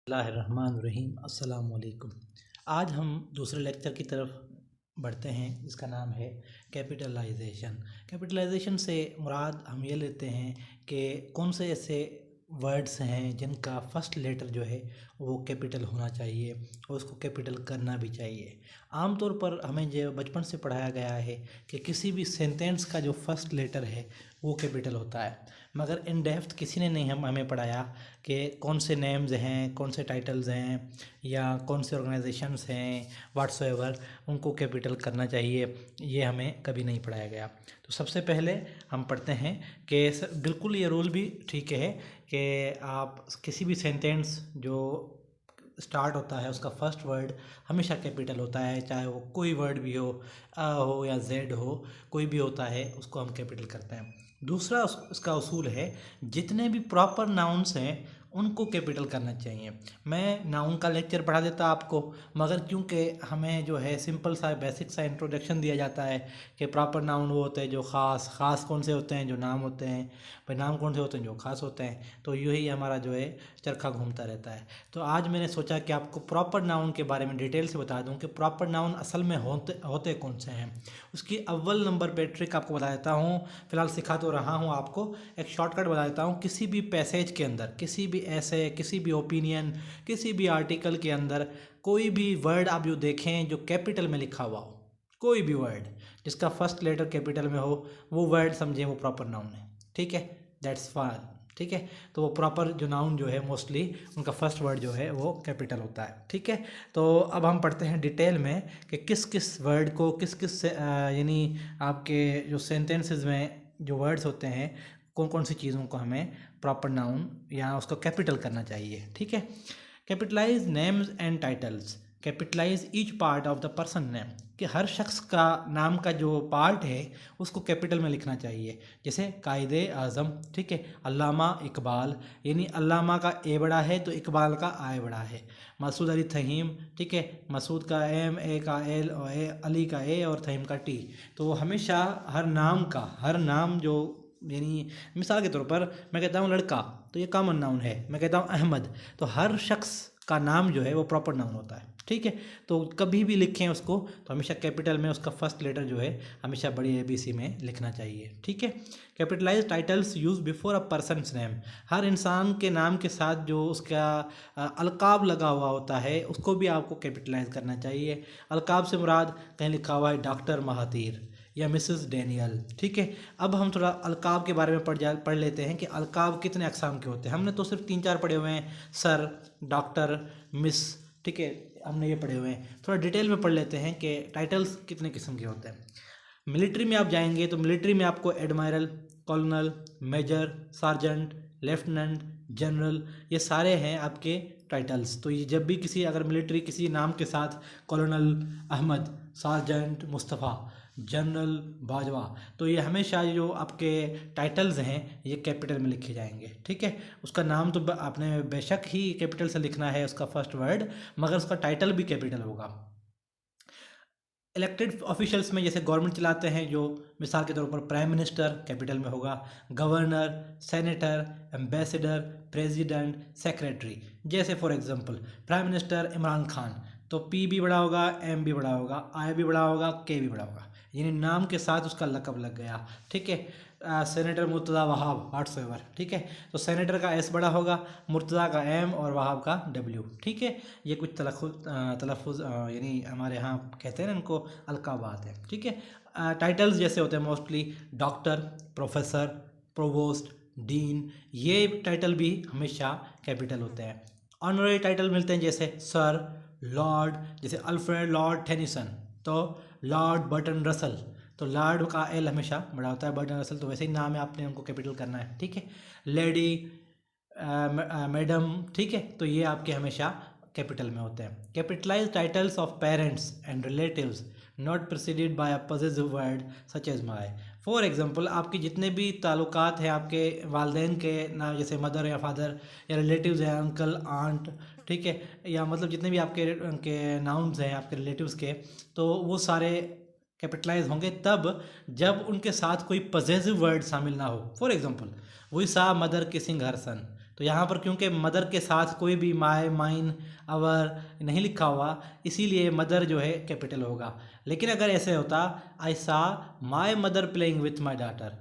बिस्मिल्लाहिर्रहमानिर्रहीम अस्सलाम वालेकुम। आज हम दूसरे लेक्चर की तरफ बढ़ते हैं जिसका नाम है कैपिटलाइजेशन। कैपिटलाइजेशन से मुराद हम ये लेते हैं कि कौन से ऐसे वर्ड्स हैं जिनका फर्स्ट लेटर जो है वो कैपिटल होना चाहिए और उसको कैपिटल करना भी चाहिए। आमतौर पर हमें जो बचपन से पढ़ाया गया है कि किसी भी सेंटेंस का जो फर्स्ट लेटर है वो कैपिटल होता है, मगर इन डेप्थ किसी ने नहीं हमें पढ़ाया कि कौन से नेम्स हैं, कौन से टाइटल्स हैं या कौन से ऑर्गेनाइजेशंस हैं व्हाट्सएवर उनको कैपिटल करना चाहिए, ये हमें कभी नहीं पढ़ाया गया। तो सबसे पहले हम पढ़ते हैं कि बिल्कुल ये रूल भी ठीक है कि आप किसी भी सेंटेंस जो स्टार्ट होता है उसका फर्स्ट वर्ड हमेशा कैपिटल होता है, चाहे वो कोई वर्ड भी हो, अ हो या जेड हो, कोई भी होता है उसको हम कैपिटल करते हैं। दूसरा उसका उसूल है जितने भी प्रॉपर नाउन्स हैं उनको कैपिटल करना चाहिए। मैं नाउन का लेक्चर पढ़ा देता आपको, मगर क्योंकि हमें जो है सिंपल सा बेसिक सा इंट्रोडक्शन दिया जाता है कि प्रॉपर नाउन वो होते हैं जो ख़ास कौन से होते हैं जो नाम होते हैं, भाई नाम कौन से होते हैं जो ख़ास होते हैं, तो यूँ ही हमारा जो है चरखा घूमता रहता है। तो आज मैंने सोचा कि आपको प्रॉपर नाउन के बारे में डिटेल से बता दूं कि प्रॉपर नाउन असल में होते कौन से हैं। उसकी अव्वल नंबर पे ट्रिक आपको बता देता हूँ, फ़िलहाल सिखा तो रहा हूँ आपको, एक शॉर्टकट बता देता हूँ। किसी भी पैसेज के अंदर, किसी भी ऐसे, किसी भी ओपिनियन, किसी भी आर्टिकल के अंदर कोई भी वर्ड आप जो देखें जो कैपिटल में लिखा हुआ हो, कोई भी वर्ड जिसका फर्स्ट लेटर कैपिटल में हो, वो वर्ड समझें वो प्रॉपर नाउन है। ठीक है, दैट्स फाइन। ठीक है, तो वो प्रॉपर जो नाउन जो है मोस्टली उनका फर्स्ट वर्ड जो है वो कैपिटल होता है। ठीक है, तो अब हम पढ़ते हैं डिटेल में कि किस किस वर्ड को किस किस यानी आपके जो सेंटेंसेस में जो वर्ड्स होते हैं कौन कौन सी चीज़ों को हमें प्रॉपर नाउन या उसको कैपिटल करना चाहिए। ठीक है, capitalise names and titles, capitalise each part of the person name, कि हर शख्स का नाम का जो पार्ट है उसको कैपिटल में लिखना चाहिए। जैसे कायदे आज़म, ठीक है, अल्लामा इकबाल, यानी अल्लामा का ए बड़ा है तो इकबाल का आय बड़ा है। मसूद अली थहीम, ठीक है, मसूद का एम, ए का एल और अली का ए और थहीम का टी। तो हमेशा हर नाम जो यानी मिसाल के तौर पर मैं कहता हूँ लड़का, तो ये कॉमन नाउन है। मैं कहता हूँ अहमद, तो हर शख्स का नाम जो है वो प्रॉपर नाउन होता है। ठीक है, तो कभी भी लिखें उसको तो हमेशा कैपिटल में उसका फर्स्ट लेटर जो है हमेशा बड़ी ABC में लिखना चाहिए। ठीक है, capitalise titles use before a person's name, हर इंसान के नाम के साथ जो उसका अलकाब लगा हुआ होता है उसको भी आपको कैपिटलाइज करना चाहिए। अलकाब से मुराद कहीं लिखा हुआ है डॉक्टर महातीर या मिसेस डैनियल। ठीक है, अब हम थोड़ा अलकाब के बारे में पढ़ लेते हैं कि अलकाब कितने अक़साम के होते हैं। हमने तो सिर्फ 3-4 पढ़े हुए हैं, सर, डॉक्टर, मिस, ठीक है, हमने ये पढ़े हुए हैं। थोड़ा डिटेल में पढ़ लेते हैं कि टाइटल्स कितने किस्म के होते हैं। मिलिट्री में आप जाएंगे तो मिलिट्री में आपको admiral, colonel, major, sergeant, lieutenant, general, ये सारे हैं आपके टाइटल्स। तो ये जब भी किसी अगर मिलिट्री किसी नाम के साथ colonel Ahmad, sergeant Mustafa, general Bajwa, तो ये हमेशा जो आपके टाइटल्स हैं ये कैपिटल में लिखे जाएंगे। ठीक है, उसका नाम तो आपने बेशक ही कैपिटल से लिखना है उसका फर्स्ट वर्ड, मगर उसका टाइटल भी कैपिटल होगा। इलेक्टेड ऑफिशियल्स में जैसे गवर्नमेंट चलाते हैं जो, मिसाल के तौर पर प्राइम मिनिस्टर कैपिटल में होगा, governor, senator, ambassador, president, secretary. जैसे for example prime minister Imran Khan, तो पी भी बड़ा होगा, एम भी बड़ा होगा, आई भी बड़ा होगा, के भी बड़ा होगा, यानी नाम के साथ उसका लकब लग गया। ठीक है, सेनेटर मुर्तज़ा वहाब व्हाट्सएवर, ठीक है, तो सेनेटर का एस बड़ा होगा, मुर्तज़ा का एम और वहाब का डब्ल्यू। ठीक है, ये कुछ तलफ़ुज़ यानी हमारे यहाँ कहते हैं ना इनको अलकाबात है। ठीक है, टाइटल्स जैसे होते हैं mostly doctor, professor, provost, dean, ये टाइटल भी हमेशा कैपिटल होते हैं। ऑनररी टाइटल मिलते हैं जैसे सर, लॉर्ड, जैसे अल्फ्रेड लॉर्ड टेनिसन, तो लॉर्ड बर्टन रसल, तो लॉर्ड का एल हमेशा बड़ा होता है, बर्टन रसल तो वैसे ही नाम है, आपने उनको कैपिटल करना है। ठीक है, लेडी, मैडम, ठीक है, तो ये आपके हमेशा कैपिटल में होते हैं। Capitalise titles of parents and relatives not preceded by a possessive word such as my. For example आपके जितने भी ताल्लुकात हैं आपके वालदेन के ना, जैसे मदर या फादर या रिलेटिव्स हैं, अंकल, आंट, ठीक है, या मतलब जितने भी आपके उनके नाउन्स हैं आपके रिलेटिव्स के, तो वो सारे कैपिटलाइज होंगे तब जब उनके साथ कोई पॉसेसिव वर्ड शामिल ना हो। For example we saw mother kissing her son, तो यहाँ पर क्योंकि मदर के साथ कोई भी माय, माइन, आवर नहीं लिखा हुआ, इसीलिए मदर जो है कैपिटल होगा। लेकिन अगर ऐसे होता आई सा my mother playing with my daughter,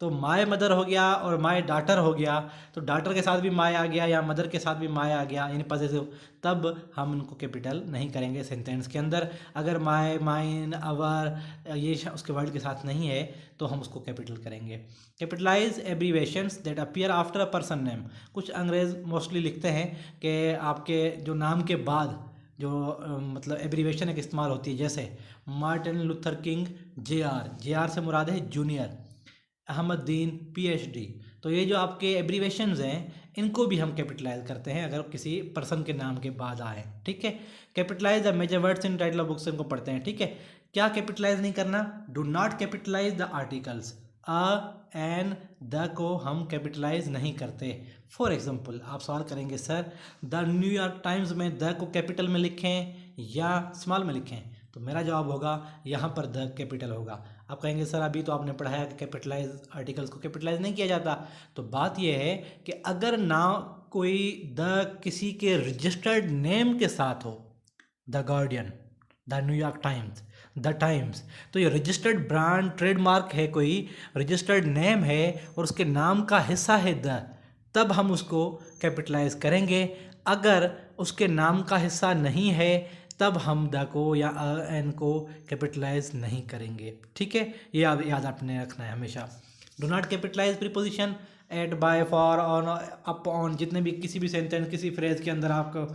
तो माय मदर हो गया और माय डाटर हो गया, तो डाटर के साथ भी माय आ गया या मदर के साथ भी माय आ गया यानी पॉसेसिव, तब हम उनको कैपिटल नहीं करेंगे सेंटेंस के अंदर। अगर माय, माइन, अवर ये उसके वर्ड के साथ नहीं है तो हम उसको कैपिटल करेंगे। Capitalise abbreviations that appear after a person name. कुछ अंग्रेज मोस्टली लिखते हैं कि आपके जो नाम के बाद जो मतलब एब्रीवेशन एक इस्तेमाल होती है, जैसे Martin Luther king JR, JR से मुराद है जूनियर, अहमदीन PhD। तो ये जो आपके एब्रीवेशंस हैं इनको भी हम कैपिटलाइज करते हैं अगर किसी पर्सन के नाम के बाद आए, ठीक है। Capitalise the major words in title of books, इनको पढ़ते हैं, ठीक है। क्या कैपिटलाइज नहीं करना? Do not capitalise the articles. A, an, the को हम कैपिटलाइज नहीं करते। फॉर एग्जाम्पल आप सवाल करेंगे सर द न्यूयॉर्क टाइम्स में द को कैपिटल में लिखें या स्मॉल में लिखें, तो मेरा जवाब होगा यहाँ पर द कैपिटल होगा। आप कहेंगे सर अभी तो आपने पढ़ाया कि कैपिटलाइज आर्टिकल्स को कैपिटलाइज नहीं किया जाता। तो बात यह है कि अगर ना कोई द किसी के रजिस्टर्ड नेम के साथ हो, the guardian, the New York Times, the times, तो ये रजिस्टर्ड ब्रांड ट्रेडमार्क है, कोई रजिस्टर्ड नेम है और उसके नाम का हिस्सा है द, तब हम उसको कैपिटलाइज करेंगे। अगर उसके नाम का हिस्सा नहीं है तब हम द को या एन को कैपिटलाइज नहीं करेंगे, ठीक है। ये याद आपने रखना है हमेशा। Do not capitalise preposition at, by, for, on, up, on, जितने भी किसी भी सेंटेंस किसी फ्रेज के अंदर आपको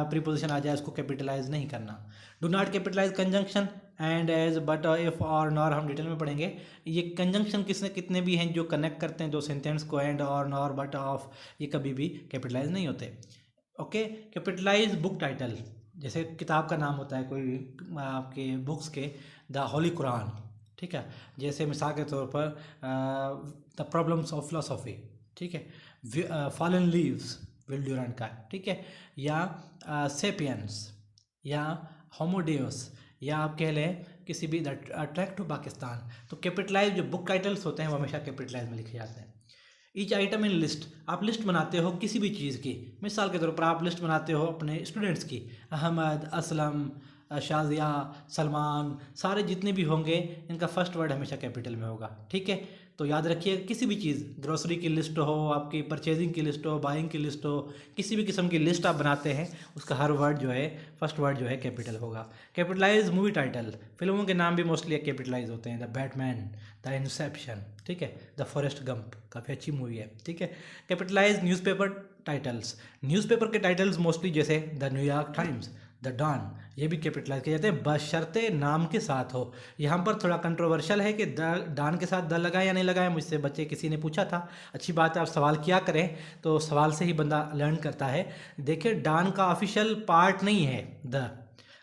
प्रीपोजिशन आ जाए उसको कैपिटलाइज नहीं करना। Do not capitalise conjunction and, as, but, if, or, nor, हम डिटेल में पढ़ेंगे। ये कंजंक्शन कितने भी हैं जो कनेक्ट करते हैं दो सेंटेंस को, एंड, और, नॉर, बट, ऑफ, ये कभी भी कैपिटलाइज नहीं होते। ओके। कैपिटलाइज बुक टाइटल, जैसे किताब का नाम होता है कोई आपके बुक्स के, द होली कुरान, ठीक है। जैसे मिसाल के तौर पर द प्रॉब्लम्स ऑफ फिलोसॉफी, ठीक है। फॉलन लीव्स, विल ड्यूरेंट का, ठीक है। या सेपियंस या होमोडेउस, या आप कह लें किसी भी द ट्रैक टू पाकिस्तान। तो कैपिटलाइज जो बुक टाइटल्स होते हैं वो हमेशा कैपिटलाइज में लिखे जाते हैं। ईच आइटम इन लिस्ट, आप लिस्ट बनाते हो किसी भी चीज़ की, मिसाल के तौर पर आप लिस्ट बनाते हो अपने स्टूडेंट्स की, अहमद, असलम, शाजिया, सलमान, सारे जितने भी होंगे इनका फर्स्ट वर्ड हमेशा कैपिटल में होगा, ठीक है। तो याद रखिए किसी भी चीज़, ग्रोसरी की लिस्ट हो, आपकी परचेजिंग की लिस्ट हो, बाइंग की लिस्ट हो, किसी भी किस्म की लिस्ट आप बनाते हैं उसका हर वर्ड जो है फर्स्ट वर्ड जो है कैपिटल होगा। कैपिटलाइज मूवी टाइटल, फिल्मों के नाम भी मोस्टली कैपिटलाइज होते हैं, द बैटमैन, द इंसेप्शन, ठीक है, द फॉरेस्ट गंप, काफ़ी अच्छी मूवी है, ठीक है। कैपिटलाइज न्यूज़पेपर टाइटल्स, न्यूज़पेपर के टाइटल्स मोस्टली जैसे the New York Times, the Dawn, ये भी कैपिटलाइज किए जाते हैं बशर्ते नाम के साथ हो। यहाँ पर थोड़ा कंट्रोवर्शियल है कि द डॉन के साथ द लगाए या नहीं लगाए, मुझसे बच्चे किसी ने पूछा था। अच्छी बात है, आप सवाल किया करें, तो सवाल से ही बंदा लर्न करता है। देखिए डॉन का ऑफिशियल पार्ट नहीं है द,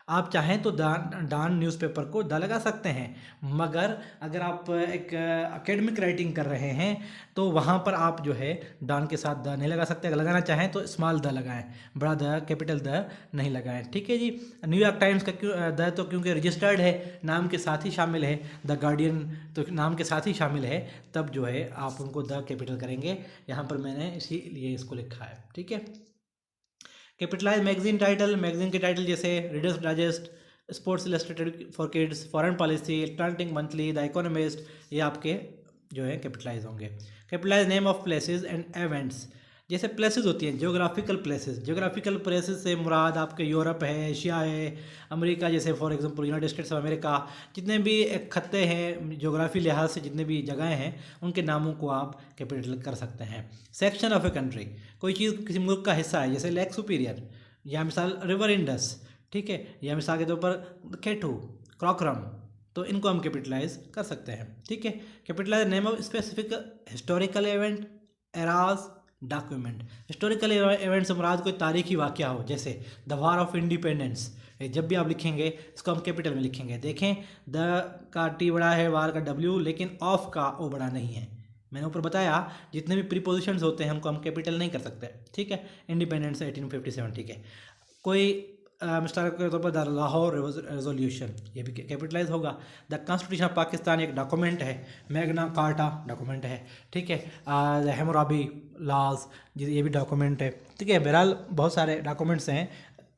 आप चाहें तो डॉन न्यूज़पेपर को द लगा सकते हैं, मगर अगर आप एक एकेडमिक राइटिंग कर रहे हैं तो वहाँ पर आप जो है डॉन के साथ द नहीं लगा सकते। अगर लगाना चाहें तो स्मॉल द लगाएं, बड़ा द, कैपिटल द नहीं लगाएं, ठीक है जी। न्यूयॉर्क टाइम्स का क्यों द, तो क्योंकि रजिस्टर्ड है, नाम के साथ ही शामिल है। द गार्डियन तो नाम के साथ ही शामिल है, तब जो है आप उनको द कैपिटल करेंगे। यहाँ पर मैंने इसीलिए इसको लिखा है, ठीक है। कैपिटलाइज मैगजीन टाइटल, मैगजीन के टाइटल जैसे Reader's Digest, Sports Illustrated for Kids, Foreign Policy, Atlantic Monthly, the Economist, ये आपके जो है कैपिटलाइज होंगे। Capitalise name of places and events, जैसे प्लेसेस होती हैं जियोग्राफिकल प्लेसेस, जियोग्राफिकल प्लेसेस से मुराद आपके यूरोप है, एशिया है, अमेरिका, जैसे for example United states of America, जितने भी खत्ते हैं जियोग्राफी लिहाज से जितने भी जगहें हैं उनके नामों को आप कैपिटल कर सकते हैं। सेक्शन ऑफ ए कंट्री, कोई चीज़ किसी मुल्क का हिस्सा है, जैसे लेक सुपीरियर, या मिसाल रिवर इंडस, ठीक है, या मिसाल के तौर पर केटू, क्रॉकरम, तो इनको हम कैपिटलाइज कर सकते हैं, ठीक है। Capitalise name of specific historical event, eras, document, historical event से मुराद कोई तारीखी वाक़या हो, जैसे द वार ऑफ इंडिपेंडेंस, जब भी आप लिखेंगे इसको हम कैपिटल में लिखेंगे। देखें द का टी बड़ा है, वार का डब्ल्यू, लेकिन ऑफ का ओ बड़ा नहीं है। मैंने ऊपर बताया जितने भी प्रीपोजिशंस होते हैं हमको हम कैपिटल नहीं कर सकते, ठीक है। इंडिपेंडेंस 1857, ठीक है। कोई मिसाल के तौर पर द लाहौर रेजोल्यूशन, ये भी कैपिटलाइज होगा। द कॉन्स्टिट्यूशन ऑफ पाकिस्तान एक डॉक्यूमेंट है, मैग्ना कार्टा डॉक्यूमेंट है, ठीक है। द हैमराबी लॉज, ये भी डॉक्यूमेंट है, ठीक है। बहरहाल बहुत सारे डॉक्यूमेंट्स हैं,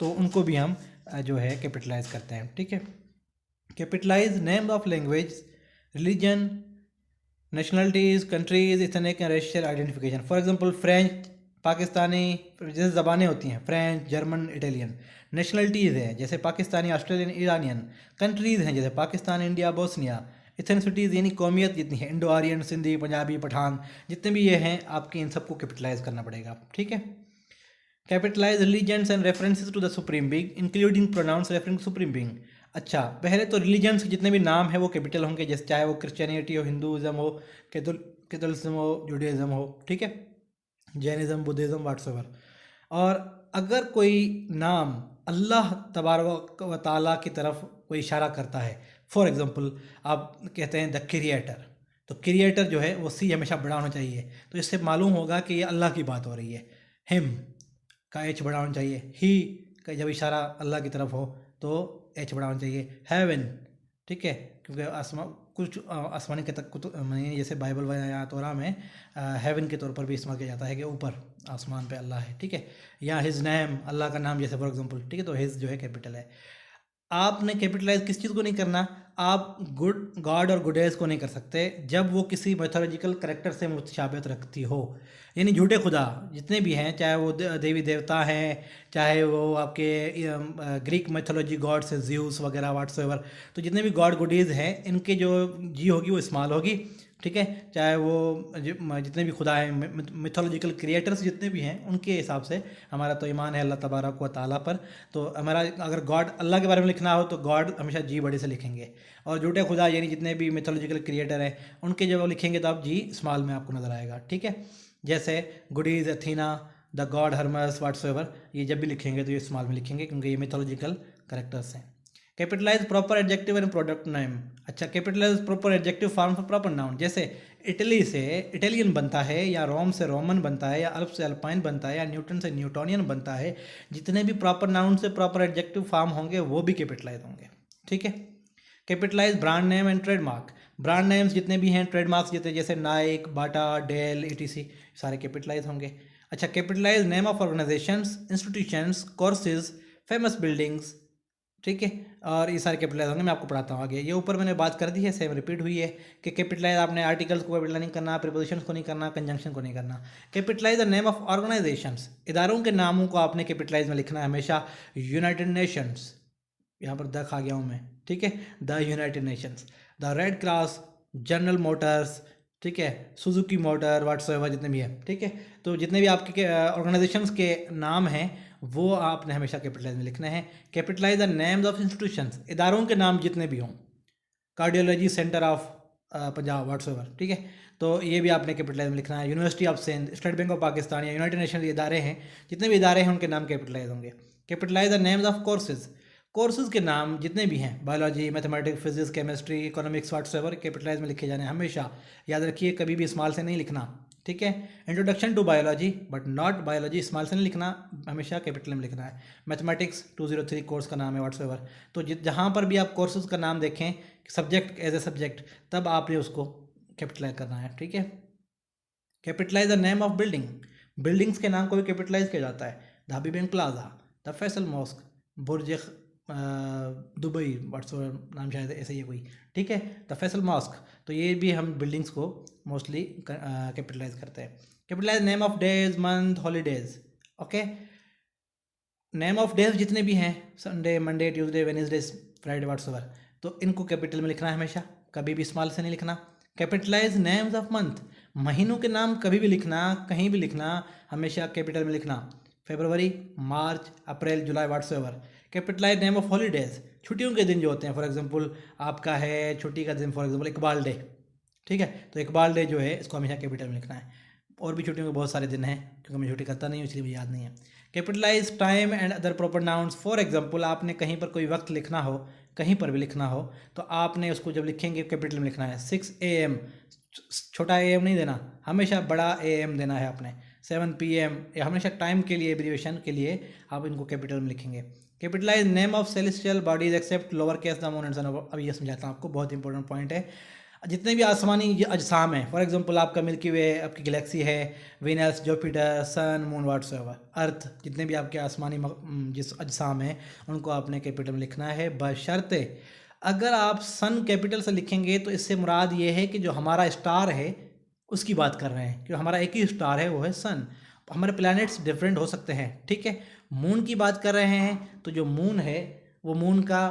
तो उनको भी हम जो है कैपिटलाइज करते हैं, ठीक है। Capitalise name of language, religion, nationalities, countries, ethnic and racial identification. For example French, Pakistani, जैसे ज़बानें होती हैं फ्रेंच, जर्मन, इटालियन। नेशनलिटीज़ हैं जैसे पाकिस्तानी, ऑस्ट्रेलियन, ईरानियन। कंट्रीज़ हैं जैसे पाकिस्तान, इंडिया, बोस्निया। इथनिसिटीज़ यानी कौमियत जितनी है, इंडो आर्यन, सिंधी, पंजाबी, पठान, जितने भी ये हैं आपके, इन सबको कैपिटलाइज करना पड़ेगा, ठीक है। Capitalise religions and references to the supreme being including pronouns referring supreme being. अच्छा, पहले तो रिलीजन्स के जितने भी नाम है वो कैपिटल होंगे, जैसे चाहे वो क्रिश्चियनिटी हो, हिंदुज़म हो, कैथोलिज्म हो, जुडाइज़म हो, ठीक है, जैनिज़म, बुद्धिज़्म, वाट्सएवर। और अगर कोई नाम अल्लाह तबारक व तआला की तरफ कोई इशारा करता है, फॉर एग्जांपल आप कहते हैं द क्रिएटर, तो क्रिएटर जो है वो सी हमेशा बड़ा होना चाहिए, तो इससे मालूम होगा कि ये अल्लाह की बात हो रही है। हिम का एच बड़ा होना चाहिए, ही का जब इशारा अल्लाह की तरफ हो तो एच बड़ा होना चाहिए। हेवन, ठीक है, क्योंकि कुछ आसमानी के तक जैसे बाइबल या तोरा में हेवन के तौर पर भी इस्तेमाल किया जाता है कि ऊपर आसमान पे अल्लाह है, ठीक है। या हिज नेम, अल्लाह का नाम, जैसे फॉर एग्जांपल, ठीक है, तो हिज जो है कैपिटल है। आपने कैपिटलाइज किस चीज़ को नहीं करना, आप गुड गॉड और गुडेज को नहीं कर सकते जब वो किसी मैथोलॉजिकल करेक्टर से मुतशाबिहत रखती हो, यानी झूठे खुदा जितने भी हैं, चाहे वो देवी देवता हैं, चाहे वो आपके ग्रीक मैथोलॉजी गॉड्स हैं, ज़्यूस वगैरह वाट्सएवर, तो जितने भी गॉड गुडीज़ हैं इनके जो जी होगी वो इस्तेमाल होगी, ठीक है। चाहे वो जितने भी खुदा हैं, मिथोलॉजिकल क्रिएटर्स जितने भी हैं, उनके हिसाब से हमारा तो ईमान है अल्लाह तबारक व ताला पर। तो हमारा अगर गॉड अल्लाह के बारे में लिखना हो तो गॉड हमेशा जी बड़े से लिखेंगे, और झूठे खुदा यानी जितने भी मिथोलॉजिकल क्रिएटर हैं उनके जब लिखेंगे तो आप जी स्मॉल में आपको नज़र आएगा, ठीक है। जैसे goodies, Athena, the God Hermes, वाट्सएवर, ये जब भी लिखेंगे तो ये स्मॉल में लिखेंगे क्योंकि ये मिथोलॉजिकल करेक्टर्स हैं। Capitalise proper adjective and product name. अच्छा, capitalise proper adjective form for proper noun, जैसे इटली से इटालियन बनता है, या रोम से रोमन बनता है, या अल्प से अल्पाइन बनता है, या न्यूटन से न्यूटोनियन बनता है, जितने भी प्रॉपर नाउन से प्रॉपर एडजेक्टिव फॉर्म होंगे वो भी कैपिटलाइज होंगे, ठीक है। Capitalise brand name and trademark. Brand names जितने भी हैं, ट्रेडमार्क्स जितने जैसे नाइक, बाटा, डेल, ईटीसी, सारे कैपिटलाइज होंगे। अच्छा, capitalise name of organisations, institutions, courses, famous buildings, ठीक है, और ये सारे कैपिटलाइज होंगे। मैं आपको पढ़ाता हूँ आगे। ये ऊपर मैंने बात कर दी है, सेम रिपीट हुई है कि कैपिटलाइज आपने आर्टिकल्स को कैपिटलाइज नहीं करना, प्रीपोजिशंस को नहीं करना, कंजंक्शन को नहीं करना। Capitalise the name of organisations, इदारों के नामों को आपने कैपिटलाइज में लिखना है हमेशा। यूनाइटेड नेशंस, यहाँ पर द खा गया हूँ मैं, ठीक है, the United Nations, the red cross, general Motors, ठीक है, सुजुकी मोटर, वाट्सएवर, जितने भी हैं, ठीक है। तो जितने भी आपके ऑर्गेनाइजेशंस के नाम हैं वो आपने हमेशा कैपिटलाइज में लिखने हैं। Capitalise the names of institutions, इदारों के नाम जितने भी हों, cardiology centre of Punjab, whatsoever, ठीक है, तो ये भी आपने कैपिटलाइज में लिखना है। University of Sindh, state bank of Pakistan, या यूनाइटेड नेशन इदारे हैं, जितने भी इदारे हैं उनके नाम कैपिटलाइज होंगे। Capitalise the names of courses, courses के नाम जितने भी हैं, biology, mathematics, physics, chemistry, economics, whatsoever, capitalise में लिखे जाने हमेशा। याद रखिए कभी भी स्मॉल से नहीं लिखना, ठीक है। Introduction to biology but not biology, small से नहीं लिखना, हमेशा कैपिटल में लिखना है। मैथमेटिक्स 203 कोर्स का नाम है, वाट्सएवर। तो जहाँ पर भी आप कोर्सेज का नाम देखें, सब्जेक्ट एज ए सब्जेक्ट, तब आपने उसको कैपिटलाइज करना है, ठीक है। Capitalise the name of building, buildings के नाम को भी कैपिटलाइज किया जाता है। द हबीबेन plaza, the Faisal mosque, Burj Dubai, whatsoever नाम शायद ऐसे ही है कोई, ठीक है, द फैसल मॉस्क। तो ये भी हम बिल्डिंग्स को मोस्टली कैपिटलाइज करते हैं। Capitalise name of days, month, holidays, okay. Name of days जितने भी हैं, Sunday, Monday, Tuesday, Wednesday, Friday, whatsoever, तो इनको कैपिटल में लिखना है हमेशा, कभी भी स्मॉल से नहीं लिखना। कैपिटलाइज नेम्स ऑफ मंथ, महीनों के नाम कभी भी लिखना, कहीं भी लिखना, हमेशा कैपिटल में लिखना। फरवरी, मार्च, अप्रैल, जुलाई, वाट्सएवर। कैपिटलाइज नेम ऑफ हॉलीडेज, छुट्टियों के दिन जो होते हैं, फॉर एग्जांपल आपका है छुट्टी का दिन, फॉर एग्जांपल इकबाल डे, ठीक है, तो इकबाल डे जो है इसको हमेशा कैपिटल में लिखना है। और भी छुट्टियों के बहुत सारे दिन हैं, क्योंकि मैं छुट्टी करता नहीं हूँ इसलिए मुझे याद नहीं है। Capitalise time and other proper nouns, for example आपने कहीं पर कोई वक्त लिखना हो, कहीं पर भी लिखना हो, तो आपने उसको जब लिखेंगे कैपिटल में लिखना है। 6 AM, छोटा AM नहीं देना, हमेशा बड़ा AM देना है आपने। 7 PM, या हमेशा टाइम के लिए एब्रीविएशन के लिए आप इनको कैपिटल में लिखेंगे। Capitalise name of celestial bodies except lower case the moon and sun. अब ये समझाता हूँ आपको, बहुत इंपॉर्टेंट पॉइंट है। जितने भी आसमानी अजसाम हैं, फॉर एग्जांपल आपका मिल्की वे, आपकी गैलेक्सी है, वीनस, जुपिटर, सन, मून, व्हाट्सएवर, अर्थ, जितने भी आपके आसमानी जिस अजसाम हैं उनको आपने कैपिटल में लिखना है। बशर्ते अगर आप सन कैपिटल से लिखेंगे तो इससे मुराद ये है कि जो हमारा स्टार है उसकी बात कर रहे हैं, कि हमारा एक ही स्टार है वो है सन। हमारे प्लैनेट्स डिफरेंट हो सकते हैं, ठीक है। मून की बात कर रहे हैं तो जो मून है वो मून का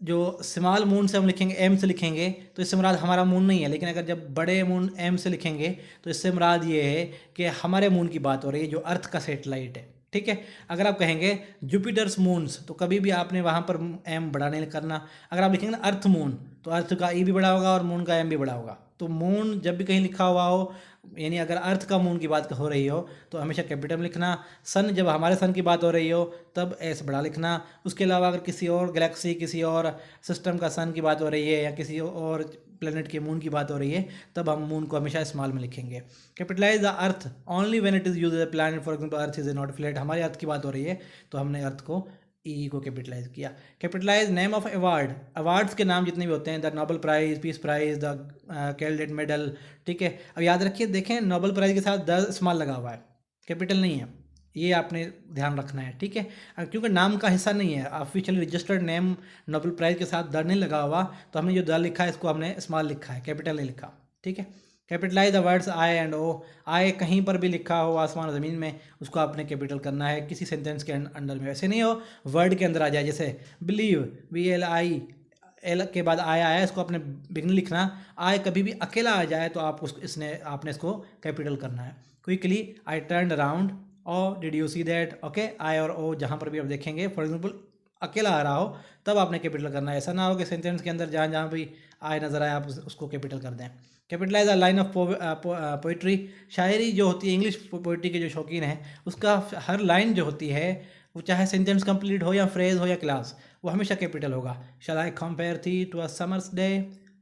जो स्मॉल मून से हम लिखेंगे, एम से लिखेंगे, तो इससे मुराद हमारा मून नहीं है। लेकिन अगर जब बड़े मून एम से लिखेंगे तो इससे मुराद ये है कि हमारे मून की बात हो रही है, जो अर्थ का सैटेलाइट है, ठीक है। अगर आप कहेंगे जुपिटर्स मून्स तो कभी भी आपने वहाँ पर एम बड़ा नहीं करना। अगर आप लिखेंगे ना अर्थ मून, तो अर्थ का ई भी बड़ा होगा और मून का एम भी बड़ा होगा। तो मून जब भी कहीं लिखा हुआ हो, यानी अगर अर्थ का मून की बात हो रही हो तो हमेशा कैपिटल में लिखना। सन, जब हमारे सन की बात हो रही हो तब एस बड़ा लिखना। उसके अलावा अगर किसी और गैलेक्सी, किसी और सिस्टम का सन की बात हो रही है या किसी और प्लेनेट के मून की बात हो रही है तब हम मून को हमेशा स्मॉल में लिखेंगे। Capitalise the earth only when it is use as a planet, for example Earth is not flat, हमारी अर्थ की बात हो रही है तो हमने अर्थ को ई को कैपिटलाइज किया। Capitalise name of award, awards के नाम जितने भी होते हैं, the Nobel prize, peace prize, the Caldecott medal, ठीक है। अब याद रखिए, देखें नोबेल प्राइज के साथ द स्मॉल लगा हुआ है, कैपिटल नहीं है, ये आपने ध्यान रखना है, ठीक है। क्योंकि नाम का हिस्सा नहीं है, officially registered name Nobel prize के साथ द नहीं लगा हुआ, तो हमने जो द लिखा है इसको हमने स्मॉल लिखा है, कैपिटल नहीं लिखा, ठीक है। Capitalise the words I and O, I कहीं पर भी लिखा हो आसमान ज़मीन में उसको आपने कैपिटल करना है किसी सेंटेंस के अंदर में। ऐसे नहीं हो वर्ड के अंदर आ जाए, जैसे बिलीव, BLI, एल के बाद आया है, इसको आपने बिगन लिखना। आय कभी भी अकेला आ जाए तो आप उसको आपने इसको कैपिटल करना है। Quickly, I turn around, O did you see that, okay. I और ओ जहाँ पर भी आप देखेंगे, फॉर एग्जाम्पल अकेला आ रहा हो तब आपने कैपिटल करना है। ऐसा ना हो कि सेंटेंस के अंदर जहाँ जहाँ भी आय नज़र आए आप उसको कैपिटल कर दें। Capitalise a line of poetry, शायरी जो होती है, इंग्लिश पोइट्री के जो शौकीन हैं उसका हर लाइन जो होती है वो चाहे सेंटेंस कंप्लीट हो या फ्रेज हो या क्लास, वो हमेशा कैपिटल होगा। Shall I compare thee to a summer's day,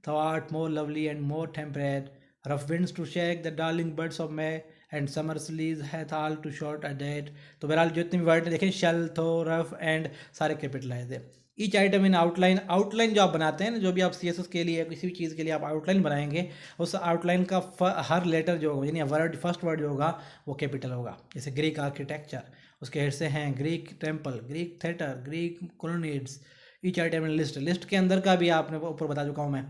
thou art more lovely and more temperate, rough winds do shake the darling buds of May and summer's lease hath all too short a date. तो बहरहाल जो इतने word देखें, shall, thou, rough and सारे capitalise है। Each item in outline, outline जो आप बनाते हैं ना, जो भी आप CSS के लिए किसी भी चीज़ के लिए आप आउटलाइन बनाएंगे, उस आउटलाइन का हर लेटर जो होगा, यानी वर्ड, फर्स्ट वर्ड जो होगा वो कैपिटल होगा। जैसे ग्रीक आर्किटेक्चर, उसके हिस्से हैं Greek temple, Greek theatre, Greek colonnades. Each item in list, list के अंदर का भी आपने ऊपर बता चुका हूँ मैं।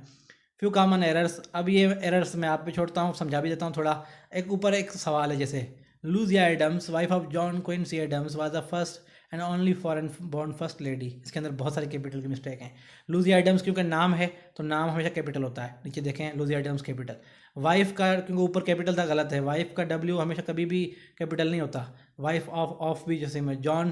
फ्यू कॉमन एरर्स, अब ये एरर्स मैं आप पे छोड़ता हूँ, समझा भी देता हूँ थोड़ा। एक ऊपर एक सवाल है, जैसे Louisa Adams, wife of John Quincy Adams, was the first and only foreign born first lady. इसके अंदर बहुत सारे कैपिटल की मिस्टेक हैं। लूजिया एडम्स क्योंकि नाम है तो नाम हमेशा कैपिटल होता है, नीचे देखें लूजिया एडम्स कैपिटल। वाइफ का क्योंकि ऊपर कैपिटल था, गलत है, वाइफ का W हमेशा कभी भी कैपिटल नहीं होता। वाइफ ऑफ भी, जैसे में जॉन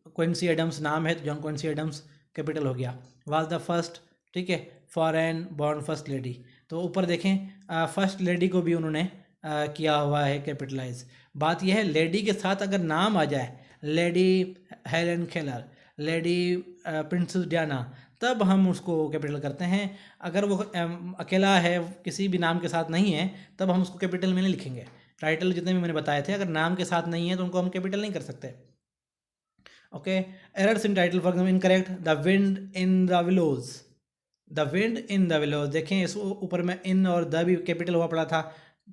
क्विंसी एडम्स नाम है तो जॉन क्विंसी एडम्स कैपिटल हो गया। वाज द फर्स्ट, ठीक है, फॉरेन बॉर्न फर्स्ट लेडी, तो ऊपर देखें फर्स्ट लेडी को भी उन्होंने किया हुआ है कैपिटलाइज। बात यह है, लेडी के साथ अगर नाम आ जाए, lady Helen Keller, lady princess Diana, तब हम उसको कैपिटल करते हैं। अगर वो अकेला है, किसी भी नाम के साथ नहीं है, तब हम उसको कैपिटल में नहीं लिखेंगे। टाइटल जितने भी मैंने बताए थे, अगर नाम के साथ नहीं है तो उनको हम कैपिटल नहीं कर सकते। Okay, errors in title, for example incorrect, the wind in the willows, the wind in the willows, देखें इस ऊपर में इन और द भी कैपिटल हुआ पड़ा था,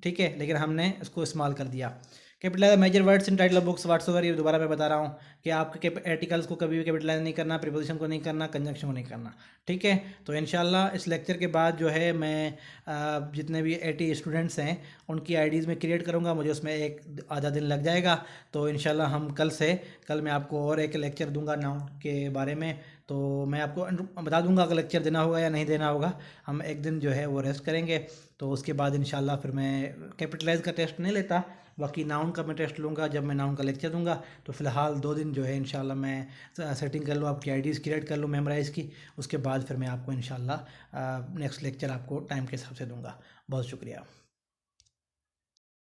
ठीक है, लेकिन हमने इसको इस्तेमाल कर दिया। Capitalise major words in title of books whatsoever, ये दोबारा मैं बता रहा हूँ कि आपके आर्टिकल्स को कभी भी कैपिटलाइज नहीं करना, प्रीपोजिशन को नहीं करना, कंजंक्शन को नहीं करना, ठीक है। तो इंशाल्लाह इस लेक्चर के बाद जो है मैं जितने भी 80 स्टूडेंट्स हैं उनकी आईडीज़ में क्रिएट करूँगा, मुझे उसमें एक आधा दिन लग जाएगा। तो इंशाल्लाह हम कल मैं आपको और एक लेक्चर दूंगा नाउन के बारे में, तो मैं आपको बता दूंगा अगर लेक्चर देना होगा या नहीं देना होगा। हम एक दिन जो है वो रेस्ट करेंगे, तो उसके बाद इंशाल्लाह फिर मैं कैपिटलाइज का टेस्ट नहीं लेता, बाकी नाउन का मैं टेस्ट लूँगा जब मैं नाउन का लेक्चर दूंगा। तो फ़िलहाल 2 दिन जो है इंशाल्लाह मैं सेटिंग कर लूँ, आपकी आईडीज़ क्रिएट कर लूँ मेमोराइज़ की, उसके बाद फिर मैं आपको इंशाल्लाह नेक्स्ट लेक्चर आपको टाइम के हिसाब से दूंगा। बहुत शुक्रिया।